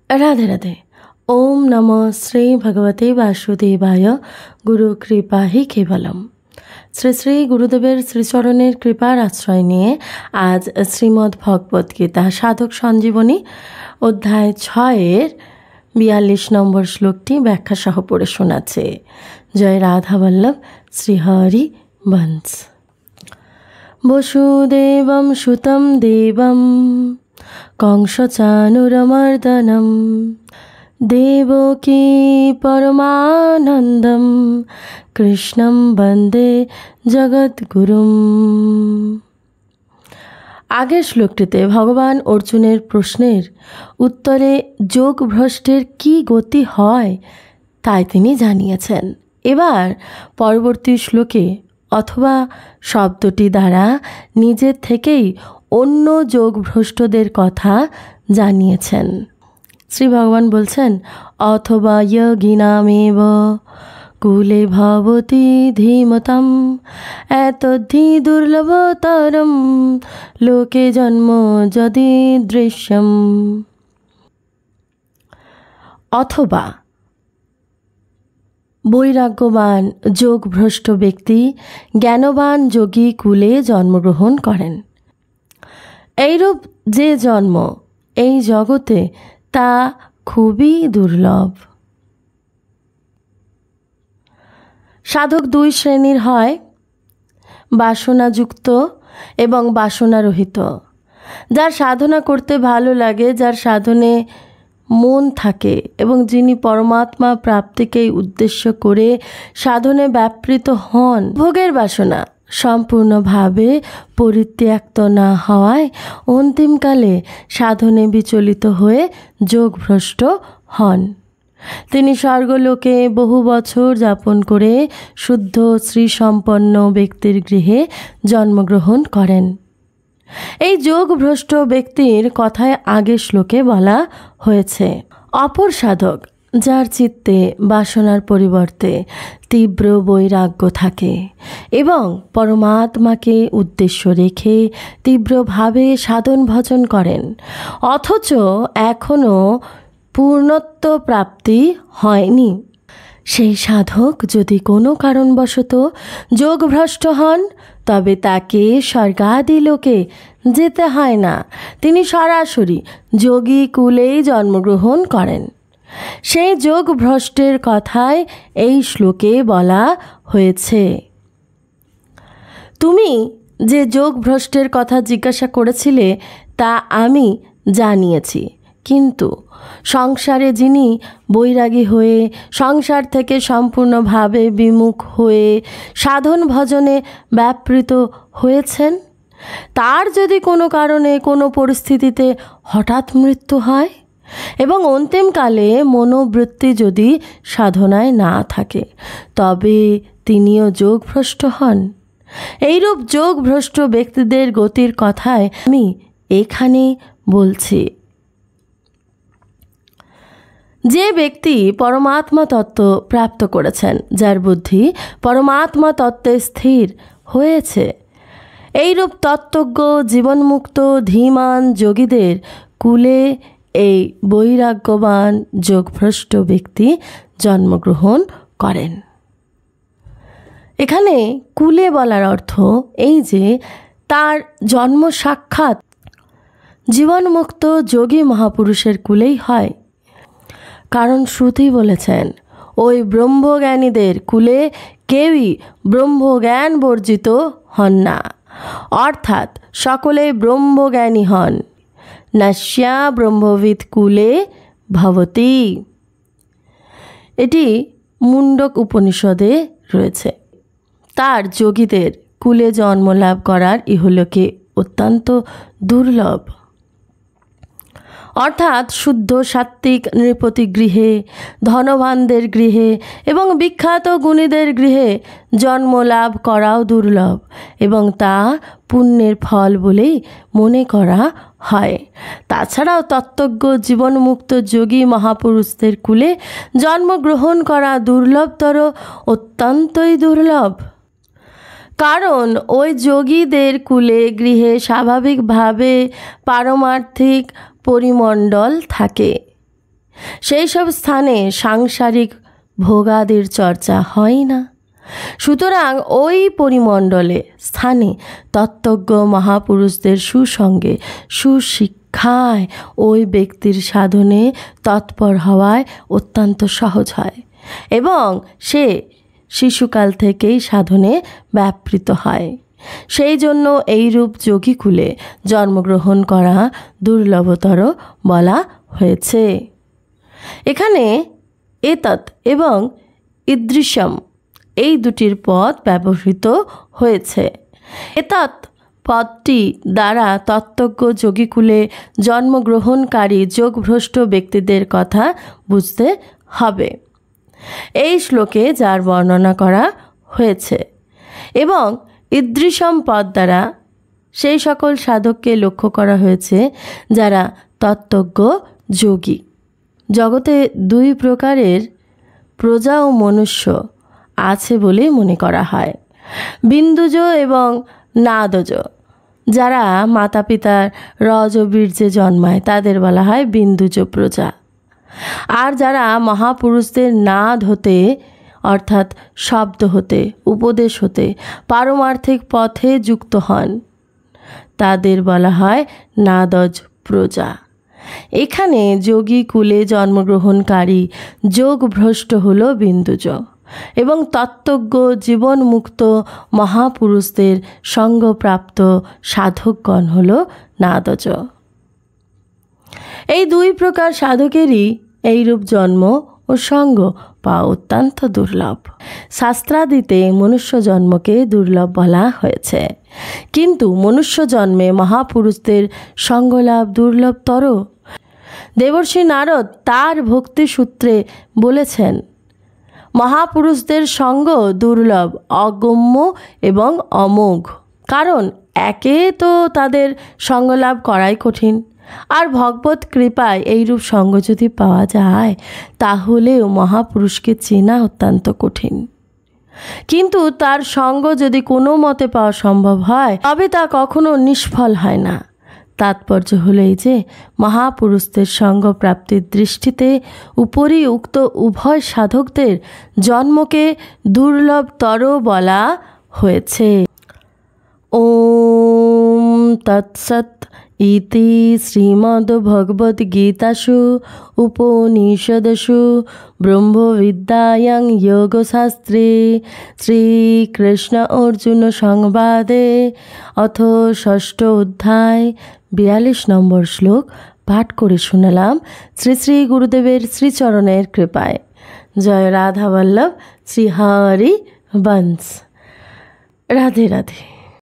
राधे राधे। ओम नमो श्री भगवते वासुदेवाय। गुरु कृपा ही केवलम। শ্রী শ্রী গুরুদেবের শ্রীচরণের কৃপার আশ্রয় নিয়ে আজ শ্রীমদ্ ভগবদ্গীতা সাধক সঞ্জীবনী অধ্যায় 6-এর 42 নম্বর শ্লোকটি ব্যাখ্যা সহ পড়ে শোনাচ্ছে জয় রাধা বল্লভ শ্রীহরি বংশ। বসুদেবম সুতম দেবম কংসচানুরমর্দনম দেবকী পরমানন্দম কৃষ্ণম বন্দে জগদ্গুরুম। আগের শ্লোকটিতে ভগবান অর্জুনের প্রশ্নের উত্তরে যোগভ্রষ্টের কী গতি হয় তাই তিনি জানিয়েছেন। এবার পরবর্তী শ্লোকে অথবা শব্দটি দ্বারা নিজের থেকেই অন্য যোগভ্রষ্টদের কথা জানিয়েছেন। শ্রী ভগবান বলছেন অথবা যোগিনামেব কুলে ভবতি ধীমতাম এতদ্ধি দুর্লভতরম লোকে জন্ম যদি দৃশ্যম। অথবা বৈরাগ্যবান যোগভ্রষ্ট ব্যক্তি জ্ঞানবান যোগী কুলে জন্মগ্রহণ করেন। এইরূপ যে জন্ম এই জগতে তা খুবই দুর্লভ। সাধক দুই শ্রেণীর হয়, বাসনাযুক্ত এবং বাসনারহিত। যার সাধনা করতে ভালো লাগে, যার সাধনে মন থাকে এবং যিনি পরমাত্মা প্রাপ্তিকেই উদ্দেশ্য করে সাধনে ব্যাপৃত হন, ভোগের বাসনা সম্পূর্ণভাবে পরিত্যক্ত না হওয়ায় অন্তিমকালে সাধনে বিচলিত হয়ে যোগভ্রষ্ট হন। তিনি স্বর্গলোকে বহু বছর যাপন করে শুদ্ধ শ্রীসম্পন্ন ব্যক্তির গৃহে জন্মগ্রহণ করেন। এই যোগভ্রষ্ট ব্যক্তির কথায় আগের শ্লোকে বলা হয়েছে। অপর সাধক যার চিত্তে বাসনার পরিবর্তে তীব্র বৈরাগ্য থাকে এবং পরমাত্মাকে উদ্দেশ্য রেখে তীব্রভাবে সাধন ভজন করেন, অথচ এখনও পূর্ণত্ব প্রাপ্তি হয়নি, সেই সাধক যদি কোনো কারণবশত যোগভ্রষ্ট হন তবে তাকে স্বর্গাদি লোকে যেতে হয় না, তিনি সরাসরি যোগী কুলেই জন্মগ্রহণ করেন। সেই যোগভ্রষ্টের কথায় এই শ্লোকে বলা হয়েছে। তুমি যে যোগভ্রষ্টের কথা জিজ্ঞাসা করেছিলে তা আমি জানিয়েছি, কিন্তু সংসারে যিনি বৈরাগী হয়ে সংসার থেকে সম্পূর্ণভাবে বিমুখ হয়ে সাধন ভজনে ব্যাপৃত হয়েছেন, তার যদি কোনো কারণে কোনো পরিস্থিতিতে হঠাৎ মৃত্যু হয় এবং অন্তিমকালে মনোবৃত্তি যদি সাধনায় না থাকে তবে তিনিও যোগভ্রষ্ট হন। এইরূপ যোগভ্রষ্ট ব্যক্তিদের গতির কথায় আমি এখানে বলছি। যে ব্যক্তি পরমাত্মা তত্ত্ব প্রাপ্ত করেছেন, যার বুদ্ধি পরমাত্মা তত্ত্বে স্থির হয়েছে, এইরূপ তত্ত্বজ্ঞ জীবনমুক্ত ধীমান যোগীদের কুলে এই বৈরাগ্যবান যোগভ্রষ্ট ব্যক্তি জন্মগ্রহণ করেন। এখানে কুলে বলার অর্থ এই যে তার জন্ম সাক্ষাৎ জীবনমুক্ত যোগী মহাপুরুষের কুলেই হয়। কারণ শ্রুতি বলেছেন ওই ব্রহ্মজ্ঞানীদের কুলে কেউই ব্রহ্মজ্ঞান বর্জিত হন না, অর্থাৎ সকলেই ব্রহ্মজ্ঞানী হন। নাস্যা ব্রহ্মবিদ কুলে ভবতি, এটি মুণ্ডক উপনিষদে রয়েছে। তার যোগীদের কুলে জন্মলাভ করার ইহলোকে অত্যন্ত দুর্লভ। অর্থাৎ শুদ্ধ সাত্ত্বিক নৃপতি গৃহে, ধনবানদের গৃহে এবং বিখ্যাত গুণীদের গৃহে জন্মলাভ করাও দুর্লভ এবং তা পুণ্যের ফল বলেই মনে করা হয়। তাছাড়াও তত্ত্বজ্ঞ জীবনমুক্ত যোগী মহাপুরুষদের কুলে জন্মগ্রহণ করা দুর্লভতর, অত্যন্তই দুর্লভ। কারণ ওই যোগীদের কুলে গৃহে স্বাভাবিকভাবে পারমার্থিক পরিমণ্ডল থাকে। সেই সব স্থানে সাংসারিক ভোগাদির চর্চা হয় না। সুতরাং ওই পরিমণ্ডলে স্থানে তত্ত্বজ্ঞ মহাপুরুষদের সুসঙ্গে সুশিক্ষায় ওই ব্যক্তির সাধনে তৎপর হওয়ায় অত্যন্ত সহজ হয় এবং সে শিশুকাল থেকেই সাধনে ব্যাপৃত হয়। সেই জন্য এইরূপ যোগীকুলে জন্মগ্রহণ করা দুর্লভতর বলা হয়েছে। এখানে এতৎ এবং ঈদৃশম এই দুটির পদ ব্যবহৃত হয়েছে। এতৎ পদটি দ্বারা তত্ত্বজ্ঞ যোগীকুলে জন্মগ্রহণকারী যোগভ্রষ্ট ব্যক্তিদের কথা বুঝতে হবে এই শ্লোকে যার বর্ণনা করা হয়েছে। এবং ঈদৃশম পদ দ্বারা সেই সকল সাধককে লক্ষ্য করা হয়েছে যারা তত্ত্বজ্ঞ যোগী। জগতে দুই প্রকারের প্রজা ও মনুষ্য আছে বলে মনে করা হয়, বিন্দুজ এবং নাদজ। যারা মাতা পিতার রজ ও বীর্যে জন্মায় তাদের বলা হয় বিন্দুজ প্রজা। আর যারা মহাপুরুষদের নাদ হতে অর্থাৎ শব্দ হতে উপদেশ হতে পারমার্থিক পথে যুক্ত হন তাদের বলা হয় নাদজ প্রজা। এখানে যোগী কুলে জন্মগ্রহণকারী যোগভ্রষ্ট হল বিন্দুজ এবং তত্ত্বজ্ঞ জীবনমুক্ত মহাপুরুষদের সঙ্গপ্রাপ্ত সাধকগণ হল নাদজ। এই দুই প্রকার সাধকেরই এইরূপ জন্ম ও সঙ্গ পাওয়া অত্যন্ত দুর্লভ। শাস্ত্রাদিতে মনুষ্য জন্মকে দুর্লভ বলা হয়েছে, কিন্তু মনুষ্য জন্মে মহাপুরুষদের সঙ্গলাভ দুর্লভতর। দেবর্ষি নারদ তার ভক্তি সূত্রে বলেছেন, মহাপুরুষদের সঙ্গ দুর্লভ, অগম্য এবং অমোঘ। কারণ একে তো তাদের সঙ্গলাভ করাই কঠিন, আর ভগবত কৃপায় এইরূপ সঙ্গ যদি পাওয়া যায় তাহলেও মহাপুরুষকে চেনা অত্যন্ত কঠিন। কিন্তু তার সঙ্গ যদি কোনো মতে পাওয়া সম্ভব হয় তবে তা কখনো নিষ্ফল হয় না। তাৎপর্য হলো এই যে মহাপুরুষদের সঙ্গ প্রাপ্তির দৃষ্টিতে উপরি উক্ত উভয় সাধকদের জন্মকে দুর্লভতর বলা হয়েছে। ওম তৎসৎ ইতি শ্রীমদ্ভগবদ্গীতাসু উপনিষদসু ব্রহ্মবিদ্যায়াং যোগশাস্ত্রে শ্রীকৃষ্ণ অর্জুন সংবাদে অথ ষষ্ঠ অধ্যায় 42 নম্বর শ্লোক পাঠ করে শোনালাম শ্রী শ্রী গুরুদেবের শ্রীচরণের কৃপায়। জয় রাধা বল্লভ শ্রী হরি বংশ। রাধে রাধে।